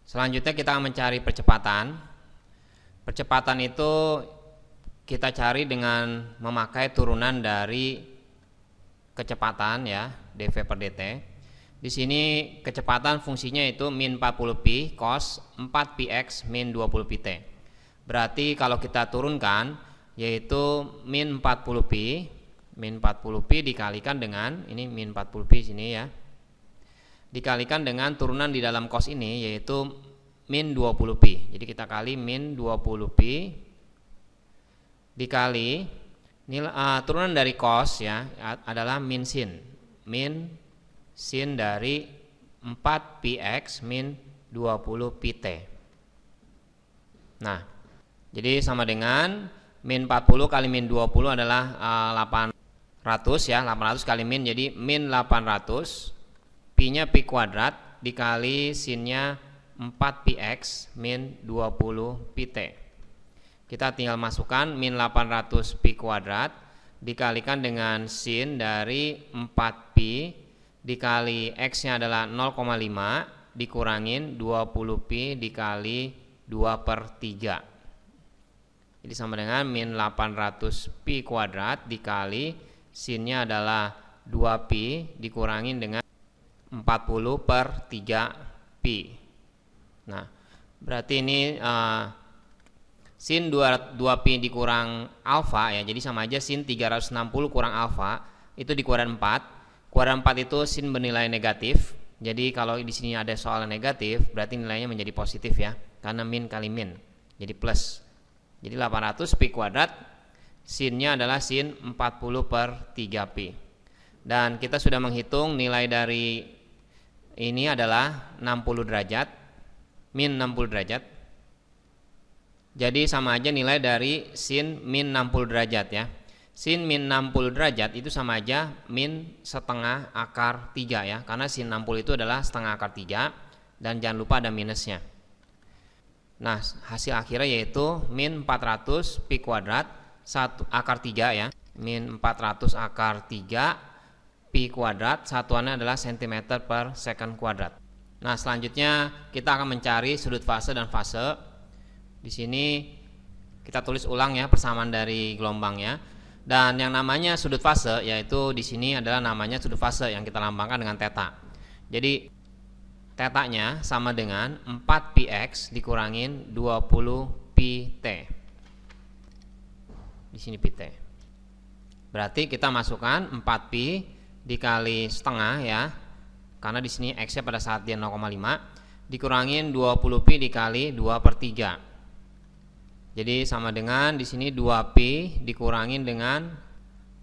Selanjutnya kita akan mencari percepatan. Percepatan itu kita cari dengan memakai turunan dari kecepatan ya, dv per dt. Di sini kecepatan fungsinya itu min 40pi cos 4px min 20pt. Berarti kalau kita turunkan yaitu min 40pi dikalikan dengan ini min 40pi sini ya. Dikalikan dengan turunan di dalam cos ini yaitu min 20pi. Jadi kita kali min 20pi dikali turunan dari cos ya adalah min sin. Min sin dari 4px min 20pt. Nah, jadi sama dengan min 40 kali min 20 adalah 800 ya, 800 kali min jadi min 800, pi-nya pi kuadrat dikali sinnya 4px min 20pt. Kita tinggal masukkan min 800 pi kuadrat dikalikan dengan sin dari 4pi dikali x-nya adalah 0,5 dikurangin 20pi dikali 2/3. Jadi sama dengan min 800 pi kuadrat dikali sinnya adalah 2pi dikurangin dengan 40/3pi. Nah, berarti ini sin 2pi dikurang alfa ya. Jadi sama aja sin 360 kurang alfa itu dikuadrat 4. Kuadrat 4 itu sin bernilai negatif. Jadi kalau di sini ada soal negatif, berarti nilainya menjadi positif ya, karena min kali min. Jadi plus. Jadi 800 pi kuadrat sinnya adalah sin 40/3pi. Dan kita sudah menghitung nilai dari ini adalah 60 derajat, min 60 derajat. Jadi sama aja nilai dari sin min 60 derajat ya. Sin min 60 derajat itu sama aja min setengah akar 3 ya, karena sin 60 itu adalah setengah akar 3 dan jangan lupa ada minusnya. Nah, hasil akhirnya yaitu min 400 pi kuadrat 1 akar 3 ya, min 400 akar 3 pi kuadrat, satuannya adalah cm per second kuadrat. Nah, selanjutnya kita akan mencari sudut fase dan fase. Di sini kita tulis ulang ya persamaan dari gelombangnya. Dan yang namanya sudut fase yaitu di sini adalah namanya sudut fase yang kita lambangkan dengan theta. Jadi tetanya sama dengan 4px dikurangin 20pt. Di sini pt. Berarti kita masukkan 4pi dikali setengah ya. Karena di sini x-nya pada saat dia 0,5 dikurangin 20pi dikali 2/3. Jadi sama dengan di sini 2pi dikurangin dengan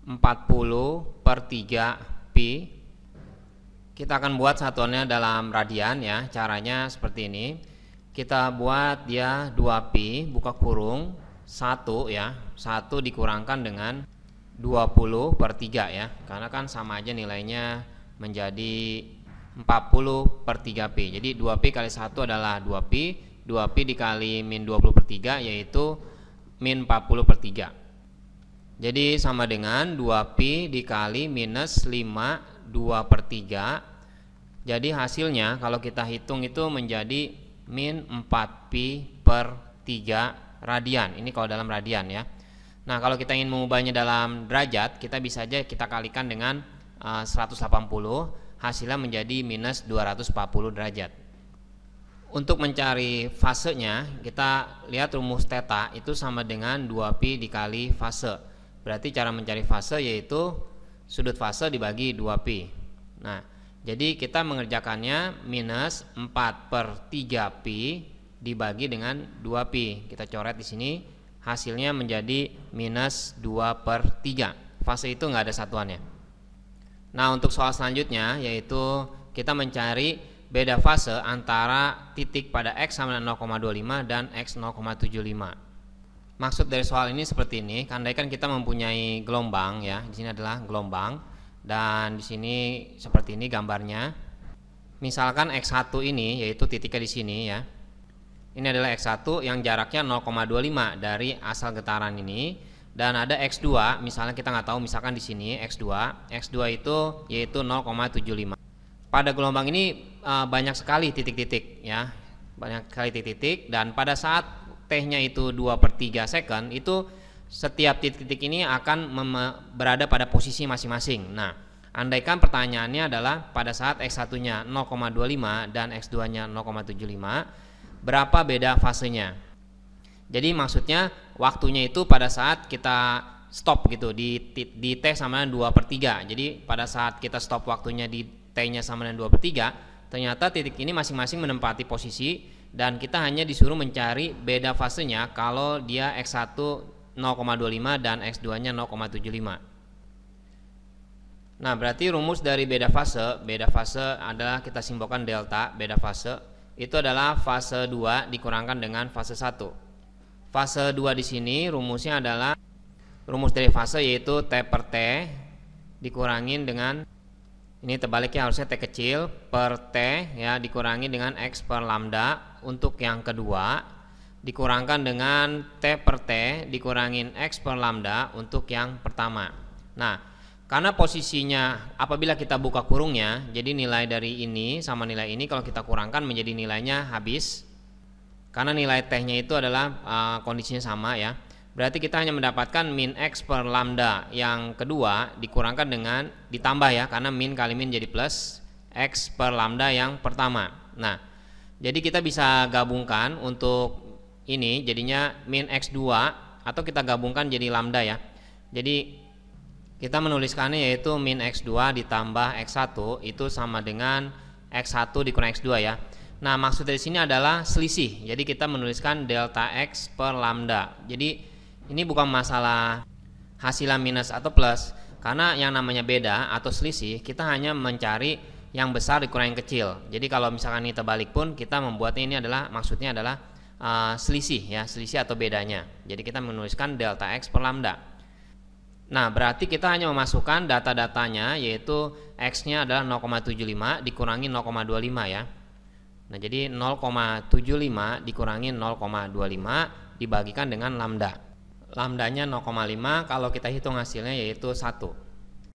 40/3pi. Kita akan buat satuannya dalam radian ya. Caranya seperti ini. Kita buat dia 2pi buka kurung 1 ya. 1 dikurangkan dengan 20/3 ya. Karena kan sama aja nilainya menjadi 40/3pi. Jadi 2pi kali 1 adalah 2pi. 2pi dikali min 20/3 yaitu min 40/3. Jadi sama dengan 2pi dikali minus 5 2/3. Jadi hasilnya kalau kita hitung itu menjadi min 4pi/3 radian. Ini kalau dalam radian ya. Nah, kalau kita ingin mengubahnya dalam derajat, kita bisa aja kita kalikan dengan 180, hasilnya menjadi minus 240 derajat. Untuk mencari fasenya, kita lihat rumus theta itu sama dengan 2pi dikali fase. Berarti cara mencari fase yaitu sudut fase dibagi 2pi. Nah, jadi kita mengerjakannya minus 4/3pi dibagi dengan 2pi. Kita coret di sini, hasilnya menjadi minus 2/3. Fase itu nggak ada satuannya. Nah, untuk soal selanjutnya yaitu kita mencari beda fase antara titik pada x sama dengan 0,25 dan x 0,75. Maksud dari soal ini seperti ini, andaikan kita mempunyai gelombang ya, di sini adalah gelombang dan di sini seperti ini gambarnya. Misalkan x1 ini yaitu titiknya di sini ya. Ini adalah x1 yang jaraknya 0,25 dari asal getaran ini dan ada x2, misalnya kita nggak tahu misalkan di sini x2 itu yaitu 0,75. Pada gelombang ini banyak sekali titik-titik ya. banyak kali titik-titik, dan pada saat T-nya itu 2/3 second, itu setiap titik-titik ini akan berada pada posisi masing-masing. Nah, andaikan pertanyaannya adalah pada saat X1-nya 0,25 dan X2-nya 0,75, berapa beda fasenya? Jadi maksudnya waktunya itu pada saat kita stop gitu di T sama dengan 2/3. Jadi pada saat kita stop waktunya di T-nya sama dengan 2/3, ternyata titik ini masing-masing menempati posisi dan kita hanya disuruh mencari beda fasenya kalau dia X1 0,25 dan X2-nya 0,75. Nah, berarti rumus dari beda fase adalah kita simbolkan delta. Beda fase itu adalah fase 2 dikurangkan dengan fase 1. Fase 2 di sini rumusnya adalah rumus dari fase, yaitu T per T dikurangin dengan, ini terbaliknya harusnya T kecil per T ya, dikurangi dengan X per lambda untuk yang kedua, dikurangkan dengan T per T dikurangin X per lambda untuk yang pertama. Nah, karena posisinya apabila kita buka kurungnya, jadi nilai dari ini sama nilai ini kalau kita kurangkan menjadi nilainya habis. Karena nilai T-nya itu adalah kondisinya sama ya. Berarti kita hanya mendapatkan min X per lambda yang kedua dikurangkan dengan ditambah ya, karena min kali min jadi plus X per lambda yang pertama. Nah, jadi kita bisa gabungkan untuk ini jadinya min X2, atau kita gabungkan jadi lambda ya. Jadi kita menuliskannya yaitu min X2 ditambah X1 itu sama dengan X1 dikurang X2 ya. Nah, maksud dari sini adalah selisih. Jadi kita menuliskan delta X per lambda. Jadi ini bukan masalah hasilnya minus atau plus, karena yang namanya beda atau selisih kita hanya mencari yang besar dikurang yang kecil. Jadi kalau misalkan ini terbalik pun kita membuatnya ini adalah maksudnya adalah selisih ya, selisih atau bedanya. Jadi kita menuliskan delta X per lambda. Nah, berarti kita hanya memasukkan data-datanya, yaitu X-nya adalah 0,75 dikurangi 0,25 ya. Nah, jadi 0,75 dikurangi 0,25 dibagikan dengan lambda. Lambdanya 0,5, kalau kita hitung hasilnya yaitu 1.